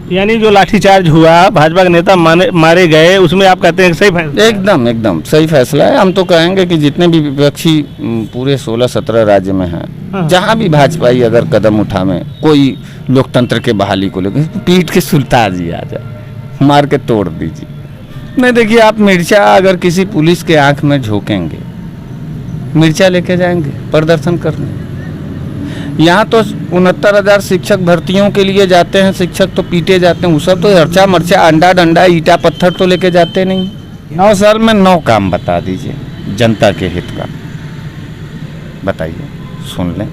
यानी जो लाठीचार्ज हुआ, भाजपा के नेता मारे गए, उसमें आप कहते हैं कि सही फैसला? एकदम एकदम सही फैसला है। हम तो कहेंगे कि जितने भी विपक्षी पूरे 16-17 राज्य में हैं, हाँ। जहाँ भी भाजपाई अगर कदम उठावे कोई लोकतंत्र के बहाली को लेकर, पीट के सुल्तान जी आ जाए, मार के तोड़ दीजिए। नहीं देखिए, आप मिर्चा अगर किसी पुलिस के आंख में झोंकेंगे, मिर्चा लेके जाएंगे प्रदर्शन करने। यहाँ तो 69,000 शिक्षक भर्तियों के लिए जाते हैं, शिक्षक तो पीटे जाते हैं, वो सब तो हर्चा मर्चा अंडा डंडा ईटा पत्थर तो लेके जाते नहीं। 9 साल में 9 काम बता दीजिए जनता के हित का, बताइए, सुन लें।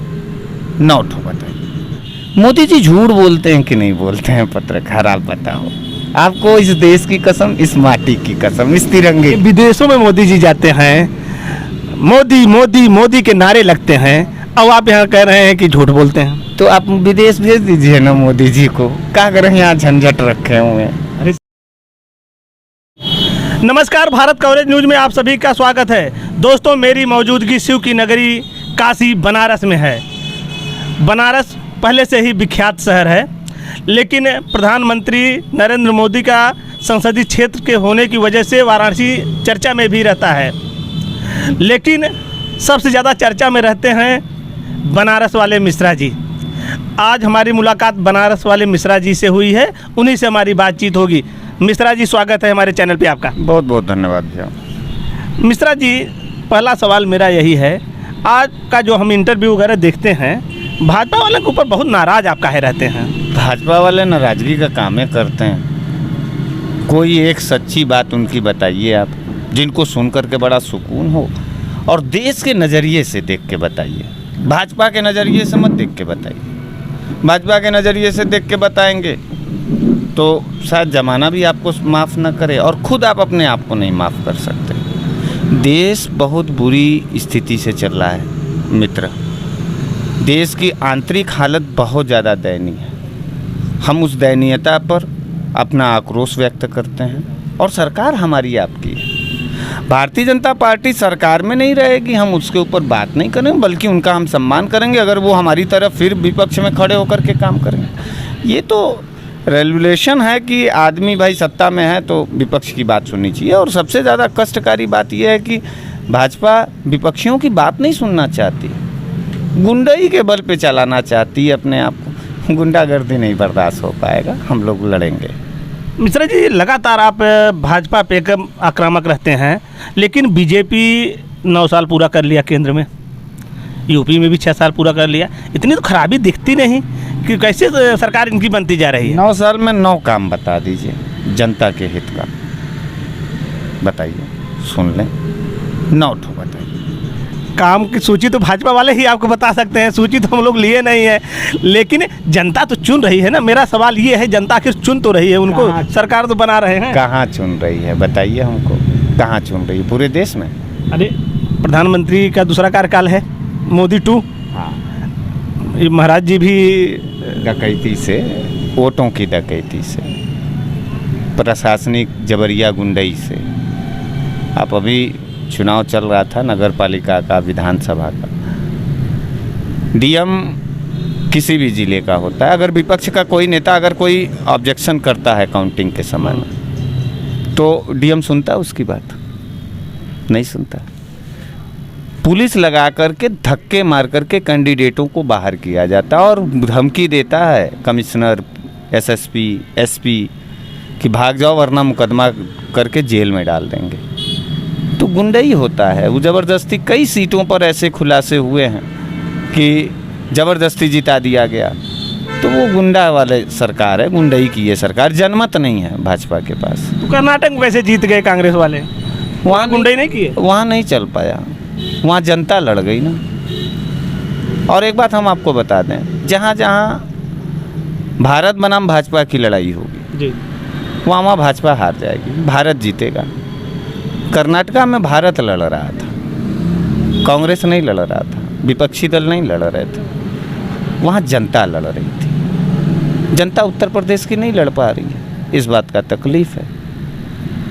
9 ठो बताइए। मोदी जी झूठ बोलते हैं कि नहीं बोलते हैं? पत्रकार आप बताओ, आपको इस देश की कसम, इस माटी की कसम, इस तिरंगे। विदेशों में मोदी जी जाते हैं, मोदी मोदी मोदी के नारे लगते हैं, अब आप यहाँ कह रहे हैं कि झूठ बोलते हैं। तो आप विदेश भेज दीजिए ना मोदी जी को, क्या करें, यहाँ झंझट रखे हुए हैं। नमस्कार, भारत कवरेज न्यूज में आप सभी का स्वागत है। दोस्तों, मेरी मौजूदगी शिव की नगरी काशी बनारस में है। बनारस पहले से ही विख्यात शहर है, लेकिन प्रधानमंत्री नरेंद्र मोदी का संसदीय क्षेत्र के होने की वजह से वाराणसी चर्चा में भी रहता है। लेकिन सबसे ज़्यादा चर्चा में रहते हैं बनारस वाले मिश्रा जी। आज हमारी मुलाकात बनारस वाले मिश्रा जी से हुई है, उन्हीं से हमारी बातचीत होगी। मिश्रा जी, स्वागत है हमारे चैनल पे आपका। बहुत बहुत धन्यवाद भैया। मिश्रा जी, पहला सवाल मेरा यही है, आज का जो हम इंटरव्यू वगैरह देखते हैं, भाजपा वाले के ऊपर बहुत नाराज आप काहे रहते हैं? भाजपा वाले नाराजगी का काम करते हैं। कोई एक सच्ची बात उनकी बताइए आप, जिनको सुन करके बड़ा सुकून हो, और देश के नज़रिए से देख के बताइए। भाजपा के नज़रिए से मत देख के बताइए। भाजपा के नज़रिए से देख के बताएंगे तो शायद ज़माना भी आपको माफ़ न करे, और ख़ुद आप अपने आप को नहीं माफ़ कर सकते। देश बहुत बुरी स्थिति से चल रहा है मित्र। देश की आंतरिक हालत बहुत ज़्यादा दयनीय है। हम उस दयनीयता पर अपना आक्रोश व्यक्त करते हैं, और सरकार हमारी आपकी है। भारतीय जनता पार्टी सरकार में नहीं रहेगी, हम उसके ऊपर बात नहीं करेंगे, बल्कि उनका हम सम्मान करेंगे अगर वो हमारी तरफ फिर विपक्ष में खड़े होकर के काम करेंगे। ये तो रेगुलेशन है कि आदमी भाई सत्ता में है तो विपक्ष की बात सुननी चाहिए। और सबसे ज़्यादा कष्टकारी बात यह है कि भाजपा विपक्षियों की बात नहीं सुनना चाहती, गुंडाई के बल पे चलाना चाहती है अपने आप को। गुंडागर्दी नहीं बर्दाश्त हो पाएगा, हम लोग लड़ेंगे। मिश्रा जी, लगातार आप भाजपा पे कम आक्रामक रहते हैं, लेकिन बीजेपी 9 साल पूरा कर लिया केंद्र में, यूपी में भी 6 साल पूरा कर लिया, इतनी तो खराबी दिखती नहीं कि कैसे सरकार इनकी बनती जा रही है? 9 साल में 9 काम बता दीजिए जनता के हित का, बताइए, सुन लें। 9 ठो बताइए। काम की सूची तो भाजपा वाले ही आपको बता सकते हैं, सूची तो हम लोग लिए नहीं है, लेकिन जनता तो चुन रही है ना। मेरा सवाल ये है, जनता आखिर चुन तो रही है उनको, सरकार तो बना रहे हैं। कहाँ चुन रही है बताइए हमको, कहाँ चुन रही है? पूरे देश में। अरे, प्रधानमंत्री का दूसरा कार्यकाल है, मोदी 2। हाँ, महाराज जी भी डकैती से, वोटों की डकैती से, प्रशासनिक जबरिया गुंडई से। आप अभी चुनाव चल रहा था नगर पालिका का, विधानसभा का। डीएम किसी भी ज़िले का होता है, अगर विपक्ष का कोई नेता अगर कोई ऑब्जेक्शन करता है काउंटिंग के समय में, तो डीएम सुनता है उसकी बात? नहीं सुनता। पुलिस लगा करके धक्के मार करके कैंडिडेटों को बाहर किया जाता है, और धमकी देता है कमिश्नर, एसएसपी, एसपी कि भाग जाओ वरना मुकदमा करके जेल में डाल देंगे। तो गुंडाई होता है वो ज़बरदस्ती। कई सीटों पर ऐसे खुलासे हुए हैं कि ज़बरदस्ती जिता दिया गया। तो वो गुंडा वाले सरकार है, गुंडाई की ये सरकार, जनमत नहीं है भाजपा के पास। तो कर्नाटक में कैसे जीत गए कांग्रेस वाले? वहाँ गुंडाई नहीं किए, वहाँ नहीं चल पाया, वहाँ जनता लड़ गई ना। और एक बात हम आपको बता दें, जहाँ जहाँ भारत बनाम भाजपा की लड़ाई होगी जी, वहाँ भाजपा हार जाएगी, भारत जीतेगा। कर्नाटका में भारत लड़ रहा था, कांग्रेस नहीं लड़ रहा था, विपक्षी दल नहीं लड़ रहे थे, वहाँ जनता लड़ रही थी। जनता उत्तर प्रदेश की नहीं लड़ पा रही है, इस बात का तकलीफ है।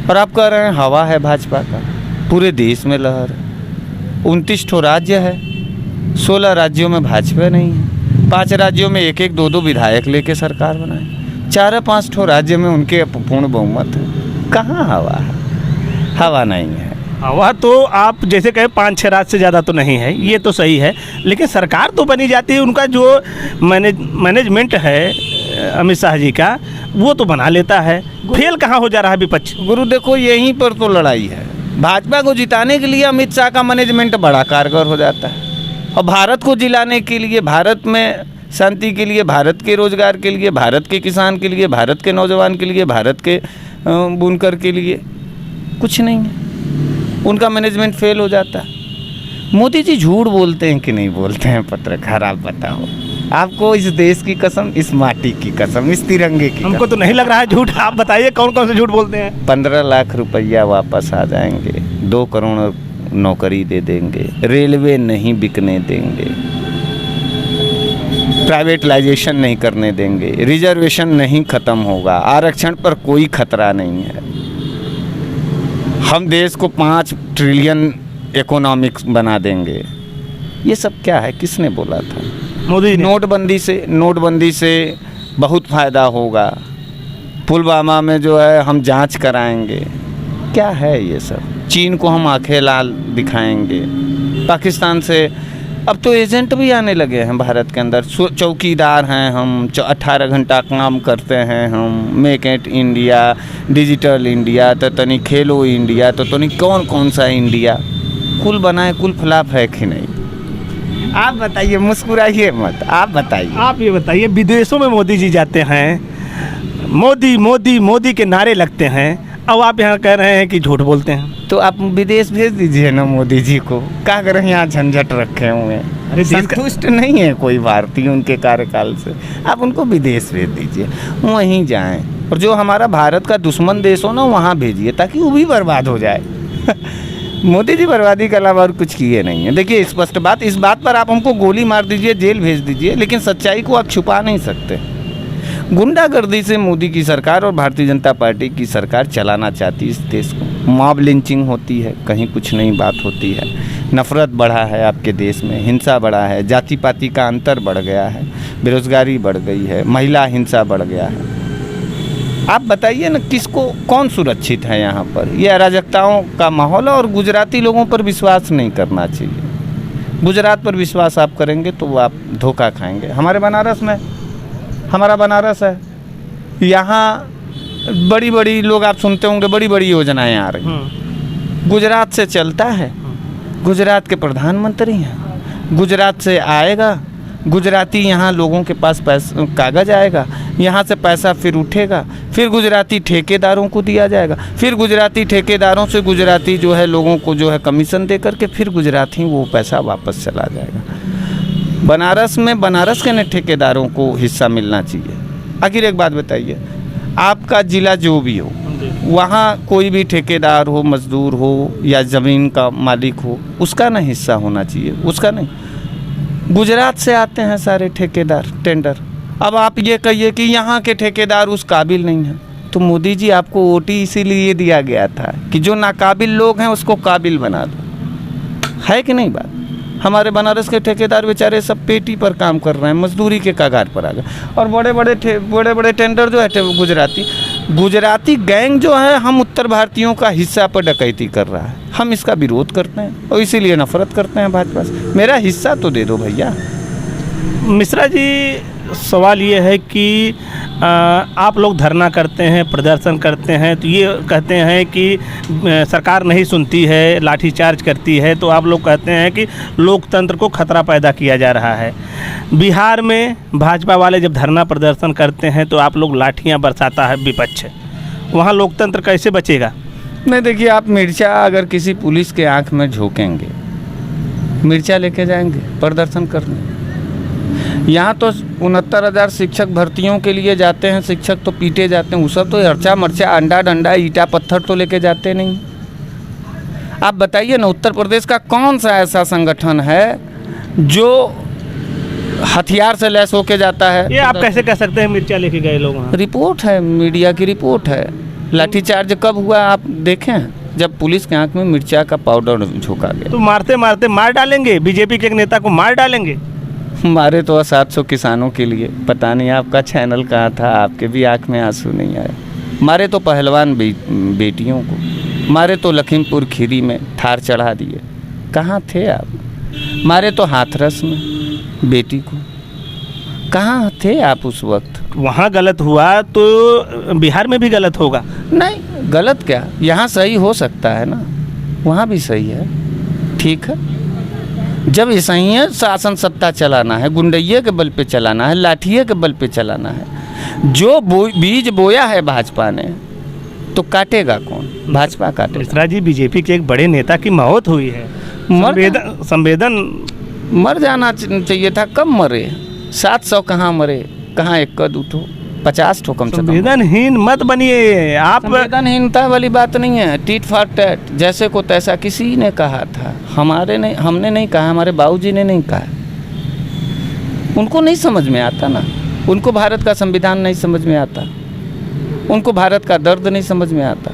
और आप कह रहे हैं हवा है भाजपा का, पूरे देश में लहर है। 29 ठो राज्य है, 16 राज्यों में भाजपा नहीं है, 5 राज्यों में 1-1, 2-2 विधायक लेके सरकार बनाए। 4-5 ठो राज्य में उनके पूर्ण बहुमत है। कहाँ हवा है? हवा नहीं है। हवा तो आप जैसे कहे 5-6 राज्य से ज़्यादा तो नहीं है, ये तो सही है, लेकिन सरकार तो बनी जाती है, उनका जो मैनेजमेंट है अमित शाह जी का, वो तो बना लेता है। फेल कहाँ हो जा रहा है विपक्ष? गुरु देखो, यहीं पर तो लड़ाई है। भाजपा को जिताने के लिए अमित शाह का मैनेजमेंट बड़ा कारगर हो जाता है, और भारत को जिलाने के लिए, भारत में शांति के लिए, भारत के रोजगार के लिए, भारत के किसान के लिए, भारत के नौजवान के लिए, भारत के बुनकर के लिए कुछ नहीं है। उनका मैनेजमेंट फेल हो जाता है। मोदी जी झूठ बोलते हैं कि नहीं बोलते हैं? पत्रकार आप बताओ, आपको इस देश की कसम, इस माटी की कसम, इस तिरंगे की हमको तो नहीं लग रहा है झूठ। आप बताइए कौन कौन से झूठ बोलते हैं? 15 लाख रुपया वापस आ जाएंगे, 2 करोड़ नौकरी दे देंगे, रेलवे नहीं बिकने देंगे, प्राइवेटलाइजेशन नहीं करने देंगे, रिजर्वेशन नहीं खत्म होगा, आरक्षण पर कोई खतरा नहीं है, हम देश को 5 ट्रिलियन इकोनॉमिक्स बना देंगे। ये सब क्या है? किसने बोला था? मोदी ने। नोटबंदी से बहुत फ़ायदा होगा, पुलवामा में जो है हम जांच कराएंगे। क्या है ये सब? चीन को हम आंखें लाल दिखाएंगे, पाकिस्तान से अब तो एजेंट भी आने लगे हैं भारत के अंदर। चौकीदार हैं हम, 18 घंटा काम करते हैं हम, make it India, digital India, तो तनी खेलो इंडिया, तो तनी कौन कौन सा इंडिया कुल बनाए, कुल फ्लॉप है कि नहीं? आप बताइए, मुस्कुराइए मत, आप बताइए। आप ये बताइए, विदेशों में मोदी जी जाते हैं, मोदी मोदी मोदी के नारे लगते हैं, अब आप यहाँ कह रहे हैं कि झूठ बोलते हैं। तो आप विदेश भेज दीजिए ना मोदी जी को, क्या करें यहाँ झंझट रखे हुए हैं। अरे संतुष्ट नहीं है कोई भारतीय उनके कार्यकाल से, आप उनको विदेश भेज दीजिए, वहीं जाएं। और जो हमारा भारत का दुश्मन देश हो ना, वहाँ भेजिए, ताकि वो भी बर्बाद हो जाए। मोदी जी बर्बादी के अलावा और कुछ किए नहीं है। देखिए स्पष्ट बात, इस बात पर आप हमको गोली मार दीजिए, जेल भेज दीजिए, लेकिन सच्चाई को आप छुपा नहीं सकते। गुंडागर्दी से मोदी की सरकार और भारतीय जनता पार्टी की सरकार चलाना चाहती है इस देश को। मॉब लिंचिंग होती है, कहीं कुछ नहीं बात होती है, नफरत बढ़ा है आपके देश में, हिंसा बढ़ा है, जाति पाति का अंतर बढ़ गया है, बेरोजगारी बढ़ गई है, महिला हिंसा बढ़ गया है। आप बताइए ना, किसको कौन सुरक्षित है यहाँ पर? ये अराजकताओं का माहौल है, और गुजराती लोगों पर विश्वास नहीं करना चाहिए। गुजरात पर विश्वास आप करेंगे तो आप धोखा खाएंगे। हमारा बनारस है, यहाँ बड़ी बड़ी लोग आप सुनते होंगे, बड़ी बड़ी योजनाएं आ रही हैं, गुजरात से चलता है, गुजरात के प्रधानमंत्री हैं, गुजरात से आएगा, गुजराती यहाँ लोगों के पास पैसा कागज़ आएगा, यहाँ से पैसा फिर उठेगा, फिर गुजराती ठेकेदारों को दिया जाएगा, फिर गुजराती ठेकेदारों से गुजराती जो है लोगों को जो है कमीशन दे करके फिर गुजराती वो पैसा वापस चला जाएगा। बनारस में बनारस के ठेकेदारों को हिस्सा मिलना चाहिए। आखिर एक बात बताइए, आपका ज़िला जो भी हो, वहाँ कोई भी ठेकेदार हो, मजदूर हो या ज़मीन का मालिक हो, उसका ना हिस्सा होना चाहिए, उसका नहीं। गुजरात से आते हैं सारे ठेकेदार टेंडर। अब आप ये कहिए कि यहाँ के ठेकेदार उस काबिल नहीं हैं, तो मोदी जी आपको वोटी इसीलिए दिया गया था कि जो नाकाबिल लोग हैं उसको काबिल बना दो, है कि नहीं बात? हमारे बनारस के ठेकेदार बेचारे सब पेटी पर काम कर रहे हैं, मजदूरी के कगार पर आ गए, और बड़े बड़े टेंडर जो है गुजराती गैंग जो है हम उत्तर भारतीयों का हिस्सा पर डकैती कर रहा है। हम इसका विरोध करते हैं और इसीलिए नफरत करते हैं भाजपा से। मेरा हिस्सा तो दे दो भैया। मिश्रा जी, सवाल ये है कि आप लोग धरना करते हैं, प्रदर्शन करते हैं, तो ये कहते हैं कि सरकार नहीं सुनती है, लाठीचार्ज करती है, तो आप लोग कहते हैं कि लोकतंत्र को खतरा पैदा किया जा रहा है। बिहार में भाजपा वाले जब धरना प्रदर्शन करते हैं तो आप लोग लाठियां बरसाता है विपक्ष, वहाँ लोकतंत्र कैसे बचेगा? नहीं, देखिए, आप मिर्चा अगर किसी पुलिस के आँख में झोंकेंगे, मिर्चा लेके जाएंगे प्रदर्शन करने। यहाँ तो 69,000 शिक्षक भर्तियों के लिए जाते हैं, शिक्षक तो पीटे जाते हैं, वो सब तो अर्चा मर्चा अंडा डंडा ईटा पत्थर तो लेके जाते नहीं। आप बताइए ना, उत्तर प्रदेश का कौन सा ऐसा संगठन है जो हथियार से लैस होके जाता है? ये आप कैसे कह सकते हैं मिर्चा लेके गए लोग वहाँ? रिपोर्ट है, मीडिया की रिपोर्ट है। लाठीचार्ज कब हुआ आप देखें? जब पुलिस के आंख में मिर्चा का पाउडर झोंका गया। तो मारते मारते मार डालेंगे, बीजेपी के एक नेता को मार डालेंगे। मारे तो 700 किसानों के लिए, पता नहीं आपका चैनल कहाँ था, आपके भी आँख में आंसू नहीं आए। मारे तो पहलवान बेटियों को, मारे तो लखीमपुर खीरी में थार चढ़ा दिए, कहाँ थे आप? मारे तो हाथरस में बेटी को, कहाँ थे आप उस वक्त? वहाँ गलत हुआ तो बिहार में भी गलत होगा। नहीं, गलत क्या, यहाँ सही हो सकता है ना, वहाँ भी सही है, ठीक है। जब ऐसा ही है, शासन सत्ता चलाना है, गुंडैये के बल पे चलाना है, लाठिये के बल पे चलाना है। जो बीज बोया है भाजपा ने, तो काटेगा कौन? भाजपा काटेगा। मिश्रा जी, बीजेपी के एक बड़े नेता की मौत हुई है, संवेदन मर जाना चाहिए था। कब मरे? 700 कहाँ मरे, कहाँ एक कद उठो, 50 ठो कम से कम। संवेदनहीन मत बनिए आप। संवेदनहीनता वाली बात नहीं है, टीट फॉर टैट, जैसे को तैसा किसी ने कहा था, हमने नहीं कहा, हमारे बाबूजी ने नहीं कहा। उनको नहीं समझ में आता ना, उनको भारत का संविधान नहीं समझ में आता, उनको भारत का दर्द नहीं समझ में आता,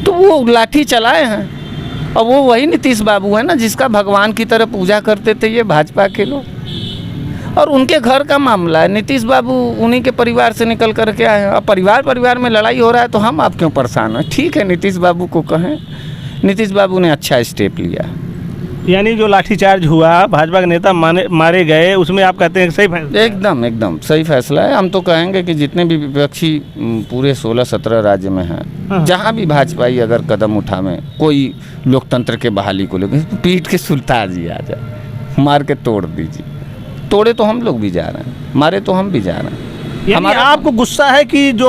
तो वो लाठी चलाए हैं। और वो वही नीतीश बाबू है ना, जिसका भगवान की तरह पूजा करते थे ये भाजपा के लोग, और उनके घर का मामला है। नीतीश बाबू उन्हीं के परिवार से निकल कर के आए हैं। अब परिवार में लड़ाई हो रहा है तो हम आप क्यों परेशान हैं? ठीक है, नीतीश बाबू को कहें, नीतीश बाबू ने अच्छा स्टेप लिया। यानी जो लाठीचार्ज हुआ, भाजपा के नेता मारे गए, उसमें आप कहते हैं सही फैसला? एकदम सही फैसला है। हम तो कहेंगे कि जितने भी विपक्षी पूरे 16-17 राज्य में हैं, जहाँ भी भाजपाई अगर कदम उठावे, कोई लोकतंत्र के बहाली को लेकर, पीट के सुल्तान जी आ जाए, मार के तोड़ दीजिए। तोड़े तो हम लोग भी जा रहे हैं, मारे तो हम भी जा रहे हैं। हमारा आपको गुस्सा है कि जो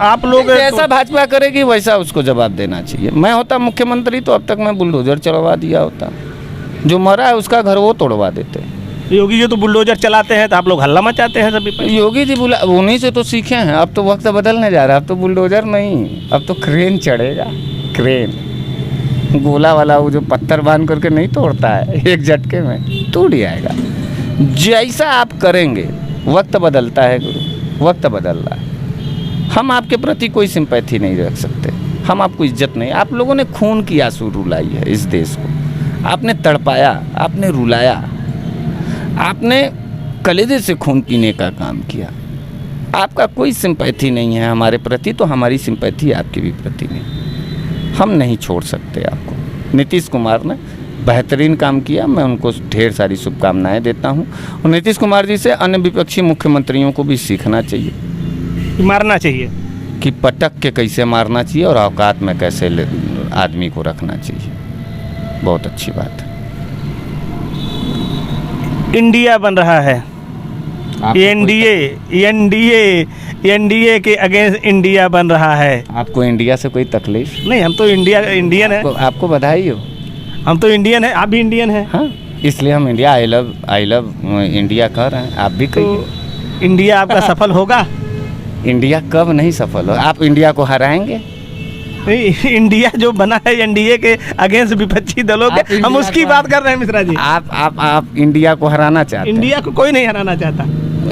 आप लोग जैसा भाजपा करेगी वैसा उसको जवाब देना चाहिए। मैं होता मुख्यमंत्री तो अब तक मैं बुलडोजर चलवा दिया होता, जो मरा है उसका घर वो तोड़वा देते। योगी जी तो बुलडोजर चलाते हैं, तो आप लोग हल्ला मचाते हैं सभी पे। योगी जी उन्हीं से तो सीखे हैं। अब तो वक्त बदलने जा रहा है, अब तो बुलडोजर नहीं, अब तो क्रेन चढ़ेगा। क्रेन गोला वाला, वो जो पत्थर बांध करके नहीं तोड़ता है, एक झटके में टूट जाएगा। जैसा आप करेंगे, वक्त बदलता है गुरु, वक्त बदल रहा है। हम आपके प्रति कोई सिंपैथी नहीं रख सकते, हम आपको इज्जत नहीं। आप लोगों ने खून की आंसू रुलाई है इस देश को, आपने तड़पाया, आपने रुलाया, आपने कलेजे से खून पीने का काम किया। आपका कोई सिंपैथी नहीं है हमारे प्रति, तो हमारी सिंपैथी आपके भी प्रति नहीं। हम नहीं छोड़ सकते आपको। नीतीश कुमार ने बेहतरीन काम किया, मैं उनको ढेर सारी शुभकामनाएं देता हूं। और नीतीश कुमार जी से अन्य विपक्षी मुख्यमंत्रियों को भी सीखना चाहिए, मारना चाहिए कि पटक के कैसे मारना चाहिए और औकात में कैसे आदमी को रखना चाहिए। बहुत अच्छी बात है। इंडिया बन रहा है, एनडीए के अगेंस्ट इंडिया बन रहा है। आपको इंडिया से कोई तकलीफ नहीं? हम तो इंडियन है। आपको बधाई हो, हम तो इंडियन है, आप भी इंडियन है। हाँ, इसलिए हम इंडिया आई लव इंडिया कह रहे हैं। आप भी कहिए। तो इंडिया आपका सफल होगा? इंडिया कब नहीं सफल हो? आप इंडिया को हराएंगे? नहीं, इंडिया जो बना है एनडीए के अगेंस्ट विपक्षी दलों के, हम उसकी बात कर रहे हैं मिश्रा जी। आप इंडिया को हराना चाहते हैं? इंडिया को कोई नहीं हराना चाहता।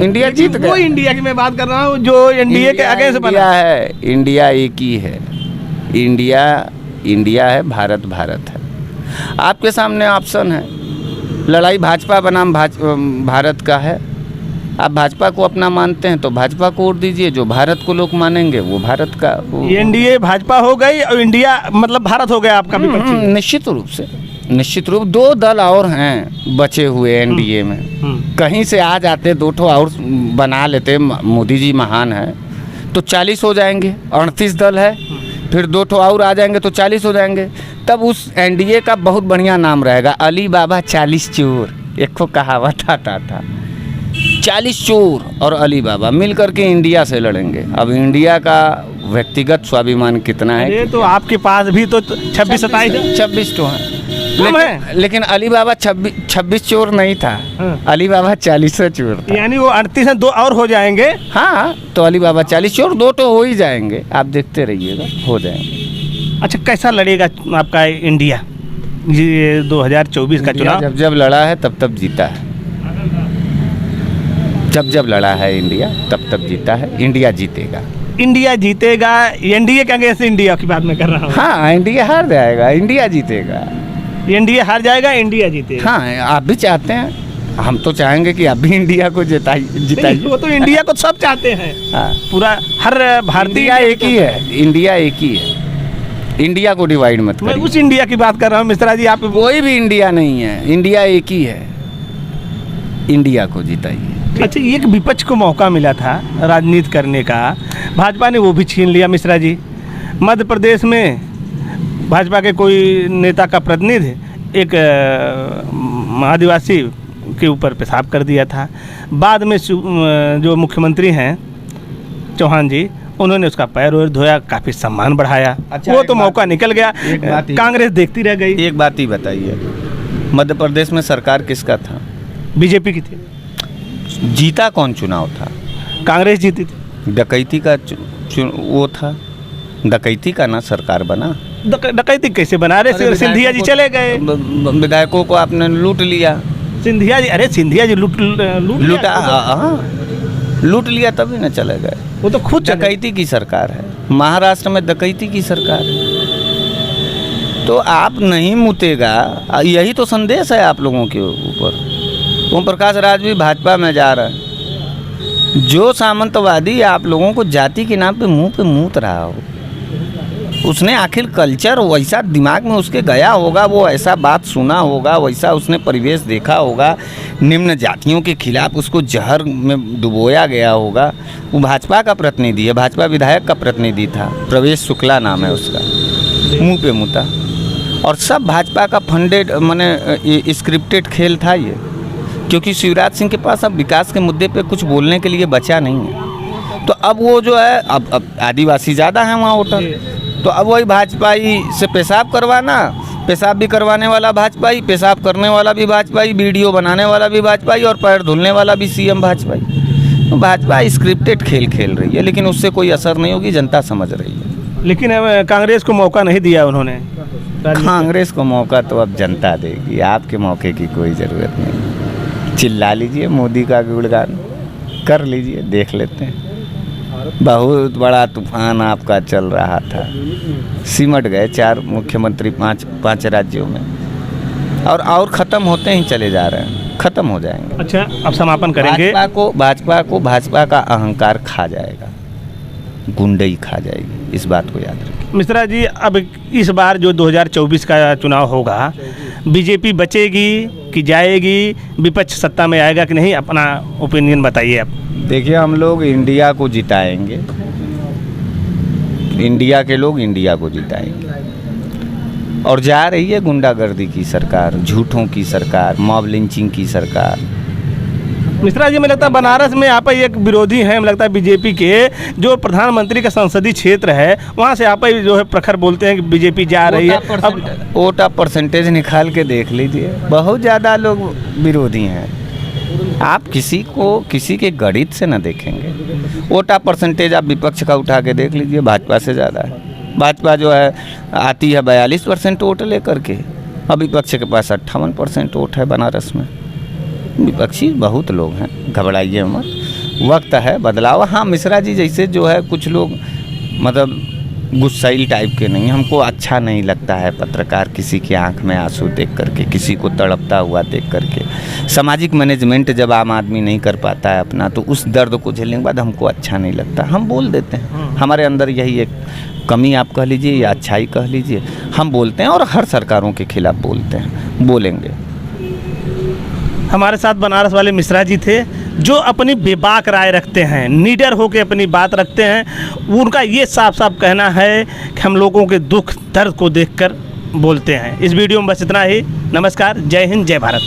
इंडिया जीत गया। वो इंडिया की मैं बात कर रहा हूँ जो एनडीए के अगेंस्ट बना है। इंडिया एक ही है, इंडिया है, भारत है। आपके सामने ऑप्शन है, लड़ाई भाजपा बनाम भारत का है। आप भाजपा को अपना मानते हैं तो भाजपा को वोट दीजिए, जो भारत को लोग मानेंगे वो भारत का। एनडीए भाजपा हो गई और इंडिया मतलब भारत हो गया आपका विपक्षी। निश्चित रूप 2 दल और हैं बचे हुए एनडीए में। कहीं से आ जाते, 2 ठो और बना लेते, मोदी जी महान है, तो 40 हो जाएंगे। 38 दल है, फिर 2 ठो और आ जाएंगे तो 40 हो जाएंगे। तब उस एनडीए का बहुत बढ़िया नाम रहेगा, अली बाबा 40 चोर। एक को कहावत आता था, 40 चोर और अली बाबा मिल करके इंडिया से लड़ेंगे। अब इंडिया का व्यक्तिगत स्वाभिमान कितना है? ये तो आपके पास भी तो 26-27 तो हैं, लेकिन अली बाबा 26 चोर नहीं था। अली बाबा 40 चोर था। यानी वो 38 2 और हो जाएंगे। हाँ, तो अली बाबा 40 चोर, 2 तो हो ही जाएंगे, आप देखते रहिएगा, हो जाएंगे। अच्छा, कैसा लड़ेगा आपका इंडिया ये 2024 का चुनाव? जब लड़ा है तब जीता है। जब लड़ा है इंडिया तब जीता है। इंडिया जीतेगा। एनडीए के अगेंस्ट इंडिया की बात मैं कर रहा हूँ। हाँ, इंडिया हार जाएगा, इंडिया जीतेगा। एनडीए हार जाएगा, इंडिया जीतेगा। हाँ, आप भी चाहते हैं, हम तो चाहेंगे कि आप भी इंडिया को जिताइए। वो तो इंडिया को सब चाहते हैं, हाँ, पूरा हर भारतीय इंडिया एक ही है, इंडिया एक ही है, इंडिया को डिवाइड मत मैं करिए। उस इंडिया की बात कर रहा हूँ मिश्रा जी। आप कोई भी इंडिया नहीं है, इंडिया एक ही है, इंडिया को जिताइए। अच्छा, एक विपक्ष को मौका मिला था राजनीति करने का, भाजपा ने वो भी छीन लिया मिश्रा जी। मध्य प्रदेश में भाजपा के कोई नेता का प्रतिनिधि एक आदिवासी के ऊपर पेशाब कर दिया था। बाद में जो मुख्यमंत्री हैं चौहान जी, उन्होंने उसका पैर वैर धोया, काफ़ी सम्मान बढ़ाया। अच्छा, वो एक तो बात- मौका निकल गया, एक बात ही- कांग्रेस देखती रह गई। एक बात ही बताइए, मध्य प्रदेश में सरकार किसका था? बीजेपी की थी, जीता कौन चुनाव था? कांग्रेस जीती थी। डकैती का वो था, डकैती का ना सरकार बना। डकैती कैसे बना रहे? सिंधिया जी चले गए, विधायकों को आपने लूट लिया। सिंधिया जी, अरे सिंधिया जी लूटा, हाँ, लूट लिया तभी ना चले गए। वो तो खुद डकैती की सरकार है, महाराष्ट्र में डकैती की सरकार है। तो आप नहीं मुतेगा, यही तो संदेश है आप लोगों के ऊपर। ओम प्रकाश राज भी भाजपा में जा रहा है। जो सामंतवादी आप लोगों को जाति के नाम पे मूत रहा हो, उसने आखिर कल्चर वैसा दिमाग में उसके गया होगा, वो ऐसा बात सुना होगा, वैसा उसने परिवेश देखा होगा, निम्न जातियों के खिलाफ उसको जहर में डुबोया गया होगा। वो भाजपा का प्रतिनिधि है, भाजपा विधायक का प्रतिनिधि था, प्रवेश शुक्ला नाम है उसका, मुंह पे मुता। और सब भाजपा का फंडेड माने स्क्रिप्टेड खेल था ये, क्योंकि शिवराज सिंह के पास अब विकास के मुद्दे पे कुछ बोलने के लिए बचा नहीं है। तो अब वो जो है, अब आदिवासी ज़्यादा है वहाँ वोटर, तो अब वही भाजपाई से पेशाब करवाना, पेशाब भी करवाने वाला भाजपाई, पेशाब करने वाला भी भाजपाई, वीडियो बनाने वाला भी भाजपाई, और पैर धुलने वाला भी सीएम भाजपाई। तो भाजपा स्क्रिप्टेड खेल खेल रही है, लेकिन उससे कोई असर नहीं होगी, जनता समझ रही है। लेकिन कांग्रेस को मौका नहीं दिया उन्होंने। कांग्रेस को मौका तो अब जनता देगी, आपके मौके की कोई ज़रूरत नहीं। चिल्ला लीजिए, मोदी का गुणगान कर लीजिए, देख लेते हैं। बहुत बड़ा तूफान आपका चल रहा था, सिमट गए 4 मुख्यमंत्री 5 राज्यों में, और ख़त्म होते ही चले जा रहे हैं, ख़त्म हो जाएंगे। अच्छा, अब समापन करेंगे। भाजपा का अहंकार खा जाएगा, गुंडई खा जाएगी, इस बात को याद रखें। मिश्रा जी, अब इस बार जो 2024 का चुनाव होगा, बीजेपी बचेगी कि जाएगी, विपक्ष सत्ता में आएगा कि नहीं, अपना ओपिनियन बताइए आप। देखिए, हम लोग इंडिया को जिताएंगे, इंडिया के लोग इंडिया को जिताएंगे। और जा रही है गुंडागर्दी की सरकार, झूठों की सरकार, मॉब लिंचिंग की सरकार। मिश्रा जी, मुझे लगता है बनारस में आप एक विरोधी हैं, मुझे लगता है बीजेपी के, जो प्रधानमंत्री का संसदीय क्षेत्र है, वहाँ से आप जो है प्रखर बोलते हैं कि बीजेपी जा रही है। अब वोट आप परसेंटेज निकाल के देख लीजिए, बहुत ज़्यादा लोग विरोधी हैं। आप किसी के गणित से ना देखेंगे। वोट आप परसेंटेज आप विपक्ष का उठा के देख लीजिए, भाजपा से ज़्यादा है। भाजपा जो है आती है 42% वोट लेकर के, और विपक्ष के पास 58% वोट है बनारस में। विपक्षी बहुत लोग हैं, घबराइए मत, वक्त है बदलाव। हाँ, मिश्रा जी जैसे जो है कुछ लोग मतलब गुस्सैल टाइप के नहीं, हमको अच्छा नहीं लगता है पत्रकार किसी की आंख में आंसू देख करके, किसी को तड़पता हुआ देख करके। सामाजिक मैनेजमेंट जब आम आदमी नहीं कर पाता है अपना, तो उस दर्द को झेलने के बाद हमको अच्छा नहीं लगता, हम बोल देते हैं। हमारे अंदर यही एक कमी आप कह लीजिए या अच्छाई कह लीजिए, हम बोलते हैं, और हर सरकारों के खिलाफ बोलते हैं, बोलेंगे। हमारे साथ बनारस वाले मिश्रा जी थे, जो अपनी बेबाक राय रखते हैं, निडर होकर अपनी बात रखते हैं। उनका ये साफ साफ कहना है कि हम लोगों के दुख दर्द को देखकर बोलते हैं। इस वीडियो में बस इतना ही। नमस्कार, जय हिंद, जय भारत।